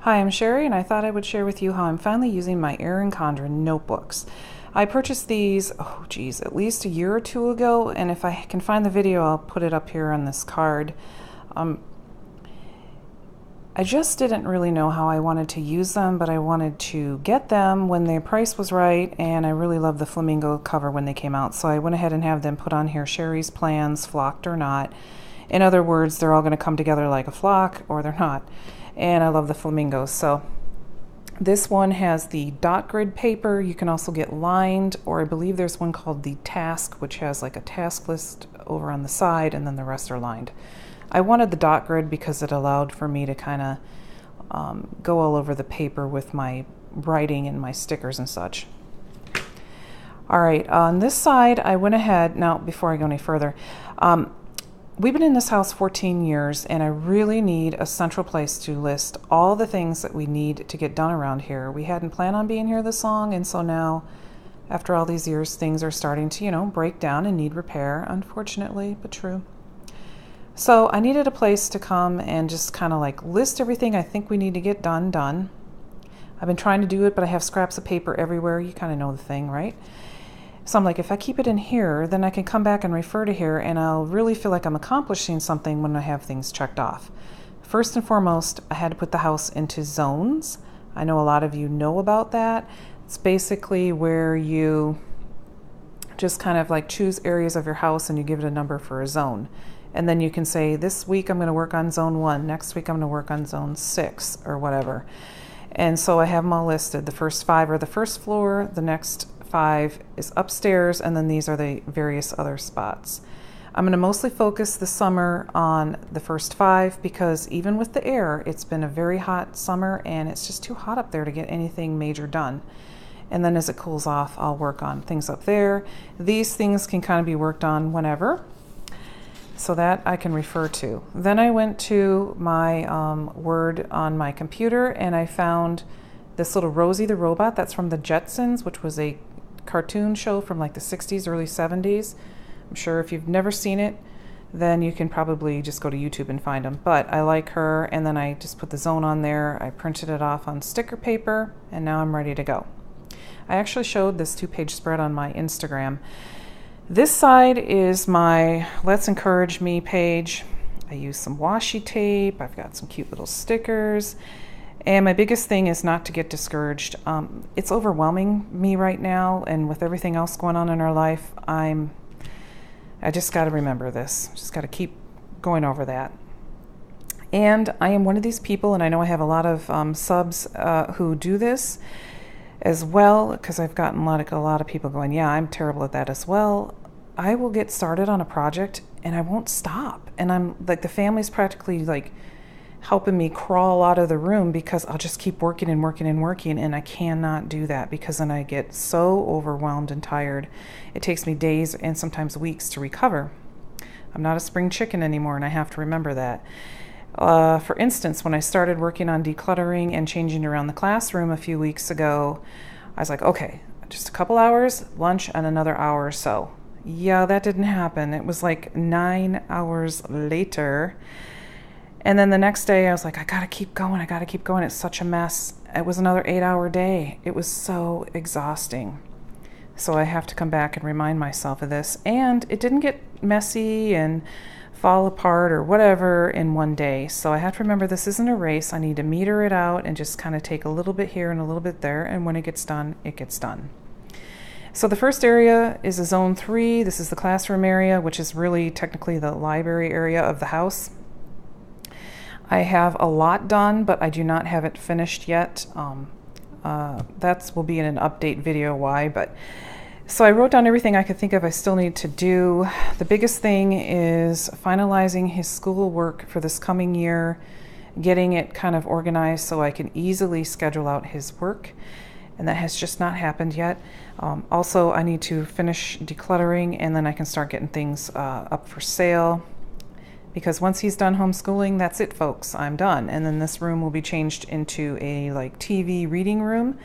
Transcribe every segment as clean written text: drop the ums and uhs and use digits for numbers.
Hi, I'm Sherry, and I thought I would share with you how I'm finally using my Erin Condren notebooks. I purchased these, at least a year or two ago, and if I can find the video, I'll put it up here on this card. I just didn't really know how I wanted to use them, but I wanted to get them when the price was right, and I really loved the flamingo cover when they came out, so I went ahead and have them put on here, Sherry's plans, flocked or not. In other words, they're all going to come together like a flock, or they're not. And I love the flamingos. So this one has the dot grid paper. You can also get lined, or I believe there's one called the task, which has like a task list over on the side, and then the rest are lined. I wanted the dot grid because it allowed for me to kind of go all over the paper with my writing and my stickers and such. All right, on this side, I went ahead, now before I go any further, we've been in this house 14 years, and I really need a central place to list all the things that we need to get done around here. We hadn't planned on being here this long, and so now, after all these years, things are starting to, break down and need repair, unfortunately, but true. So I needed a place to come and just kind of like list everything I think we need to get done. I've been trying to do it, but I have scraps of paper everywhere. You kind of know the thing, right? So I'm like, if I keep it in here, then I can come back and refer to here, and I'll really feel like I'm accomplishing something when I have things checked off. First and foremost, I had to put the house into zones. I know a lot of you know about that. It's basically where you just kind of like choose areas of your house and you give it a number for a zone. And then you can say, this week I'm going to work on zone 1, next week I'm going to work on zone 6 or whatever. And so I have them all listed. The first 5 are the first floor, the next 5 is upstairs, and then these are the various other spots. I'm going to mostly focus this summer on the first 5 because even with the air, it's been a very hot summer and it's just too hot up there to get anything major done. And then as it cools off, I'll work on things up there. These things can kind of be worked on whenever, so that I can refer to. Then I went to my Word on my computer, and I found this little Rosie the Robot that's from the Jetsons, which was a cartoon show from like the 60s, early 70s. I'm sure if you've never seen it, then you can probably just go to YouTube and find them. But I like her, and then I just put the zone on there. I printed it off on sticker paper, and now I'm ready to go. I actually showed this 2-page spread on my Instagram. This side is my Let's Encourage Me page. I use some washi tape. I've got some cute little stickers. And my biggest thing is not to get discouraged. It's overwhelming me right now, and with everything else going on in our life, I just got to remember this. Just got to keep going over that. And I am one of these people, and I know I have a lot of subs who do this as well, because I've gotten a lot of people going, yeah, I'm terrible at that as well. I will get started on a project and I won't stop. And I'm like, the family's practically like helping me crawl out of the room because I'll just keep working and working and working, and I cannot do that because then I get so overwhelmed and tired. It takes me days and sometimes weeks to recover. I'm not a spring chicken anymore, and I have to remember that. For instance, when I started working on decluttering and changing around the classroom a few weeks ago, I was like, okay, just a couple hours, lunch, and another hour or so. Yeah, that didn't happen. It was like 9 hours later. And then the next day I was like, I gotta keep going. It's such a mess. It was another 8-hour day. It was so exhausting. So I have to come back and remind myself of this. And it didn't get messy and fall apart or whatever in one day. So I have to remember this isn't a race. I need to meter it out and just kind of take a little bit here and a little bit there. And when it gets done, it gets done. So the first area is a zone 3. This is the classroom area, which is really technically the library area of the house. I have a lot done, but I do not have it finished yet. That will be in an update video why, but so I wrote down everything I could think of I still need to do. The biggest thing is finalizing his schoolwork for this coming year, getting it kind of organized so I can easily schedule out his work, and that has just not happened yet. Also, I need to finish decluttering, and then I can start getting things up for sale, because once he's done homeschooling, that's it, folks. I'm done. And then this room will be changed into a like TV reading room.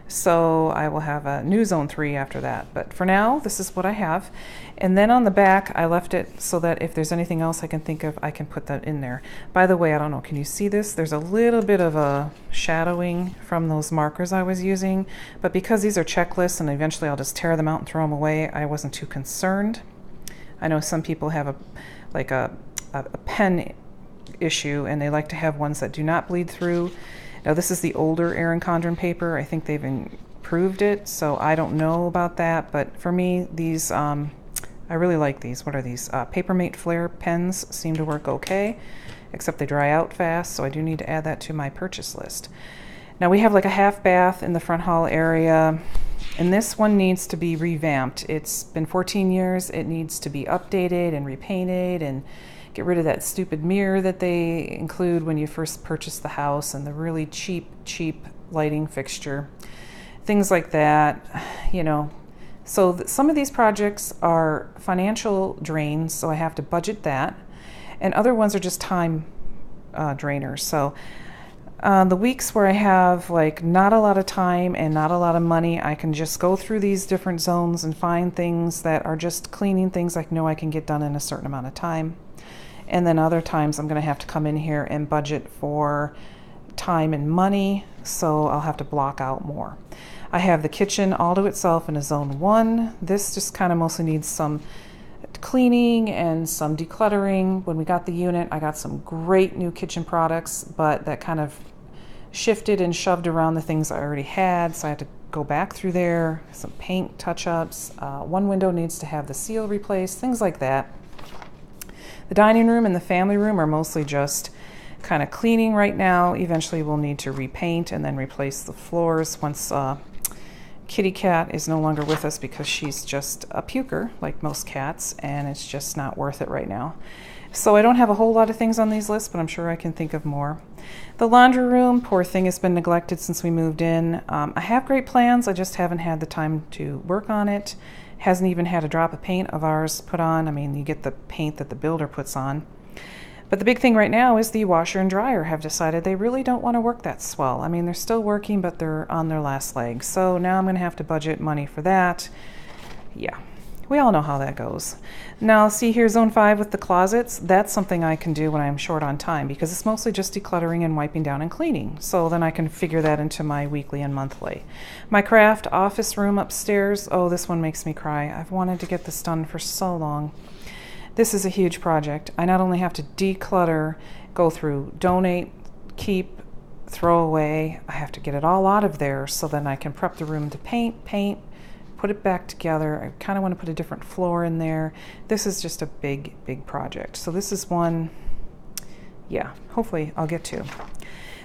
So I will have a new zone 3 after that. But for now, this is what I have. And then on the back, I left it so that if there's anything else I can think of, I can put that in there. By the way, I don't know, can you see this? There's a little bit of a shadowing from those markers I was using. But because these are checklists and eventually I'll just tear them out and throw them away, I wasn't too concerned. I know some people have a pen issue and they like to have ones that do not bleed through. Now this is the older Erin Condren paper. I think they've improved it, so I don't know about that. But for me, these, I really like these. What are these? Papermate Flare pens seem to work okay, except they dry out fast, so I do need to add that to my purchase list. Now we have like a half bath in the front hall area, and this one needs to be revamped. It's been 14 years. It needs to be updated and repainted and get rid of that stupid mirror that they include when you first purchase the house and the really cheap lighting fixture. Things like that, you know. So some of these projects are financial drains, so I have to budget that. And other ones are just time drainers. So the weeks where I have like not a lot of time and not a lot of money, I can just go through these different zones and find things that are just cleaning things I know I can get done in a certain amount of time. And then other times I'm going to have to come in here and budget for time and money, so I'll have to block out more. I have the kitchen all to itself in a zone 1. This just kind of mostly needs some cleaning and some decluttering. When we got the unit, I got some great new kitchen products, but that kind of shifted and shoved around the things I already had, so I had to go back through there, some paint touch-ups. One window needs to have the seal replaced, things like that. The dining room and the family room are mostly just kind of cleaning right now. Eventually we'll need to repaint and then replace the floors once Kitty Cat is no longer with us because she's just a puker like most cats, and it's just not worth it right now. So I don't have a whole lot of things on these lists, but I'm sure I can think of more. The laundry room, poor thing, has been neglected since we moved in. I have great plans, I just haven't had the time to work on it. Hasn't even had a drop of paint of ours put on. I mean, you get the paint that the builder puts on. But the big thing right now is the washer and dryer have decided they really don't want to work that swell. I mean, they're still working, but they're on their last leg. So now I'm going to have to budget money for that. Yeah, we all know how that goes. Now, see here, zone 5 with the closets. That's something I can do when I'm short on time because it's mostly just decluttering and wiping down and cleaning. So then I can figure that into my weekly and monthly. My craft office room upstairs. Oh, this one makes me cry. I've wanted to get this done for so long. This is a huge project. I not only have to declutter, go through, donate, keep, throw away. I have to get it all out of there so then I can prep the room to paint, put it back together. I kind of want to put a different floor in there. This is just a big project. So this is one, yeah, hopefully I'll get to.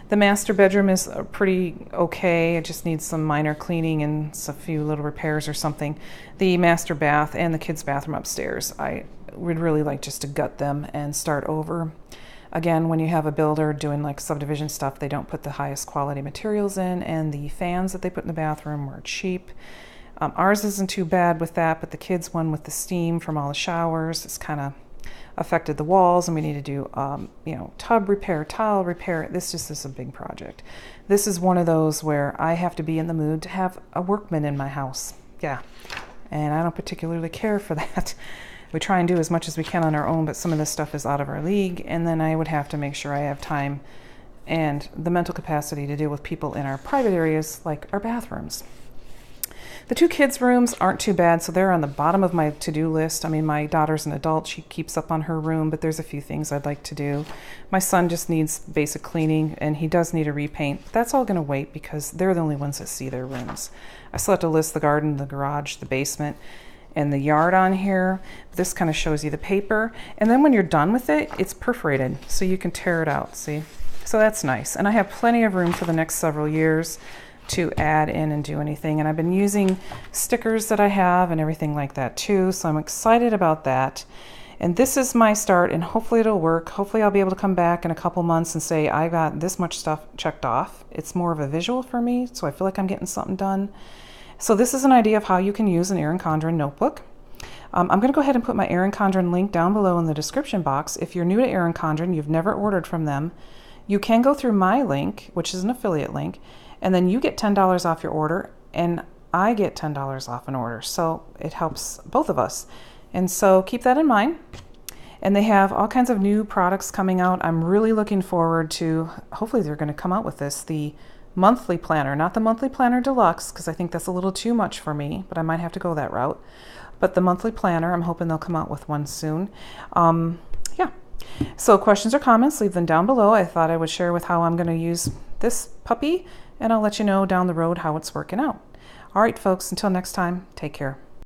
The master bedroom is pretty okay. It just needs some minor cleaning and a few little repairs or something. The master bath and the kids' bathroom upstairs, I would really like just to gut them and start over. Again, when you have a builder doing like subdivision stuff, they don't put the highest quality materials in, and the fans that they put in the bathroom were cheap. Ours isn't too bad with that, but the kids' one with the steam from all the showers, it's kind of affected the walls, and we need to do tub repair, tile repair. This just is a big project. This is one of those where I have to be in the mood to have a workman in my house. Yeah, and I don't particularly care for that. We try and do as much as we can on our own, but some of this stuff is out of our league, and then I would have to make sure I have time and the mental capacity to deal with people in our private areas like our bathrooms. The 2 kids' rooms aren't too bad, so they're on the bottom of my to-do list. I mean, my daughter's an adult. She keeps up on her room, but there's a few things I'd like to do. My son just needs basic cleaning, and he does need a repaint. But that's all going to wait because they're the only ones that see their rooms. I still have to list the garden, the garage, the basement, and the yard on here. This kind of shows you the paper. And then when you're done with it, it's perforated, so you can tear it out, see? So that's nice. And I have plenty of room for the next several years to add in and do anything. And I've been using stickers that I have and everything like that too, so I'm excited about that. And this is my start, and hopefully it'll work. Hopefully I'll be able to come back in a couple months and say I got this much stuff checked off. It's more of a visual for me, so I feel like I'm getting something done. So this is an idea of how you can use an Erin Condren notebook. I'm going to go ahead and put my Erin Condren link down below in the description box. If you're new to Erin Condren, you've never ordered from them, you can go through my link, which is an affiliate link, And then you get $10 off your order, and I get $10 off an order. So it helps both of us. And so keep that in mind. And they have all kinds of new products coming out. I'm really looking forward to, hopefully they're going to come out with this, the monthly planner, not the monthly planner deluxe, because I think that's a little too much for me, but I might have to go that route. But the monthly planner, I'm hoping they'll come out with one soon. Yeah. So questions or comments, leave them down below. I thought I would share with how I'm going to use this puppy, and I'll let you know down the road how it's working out. All right, folks, until next time, take care.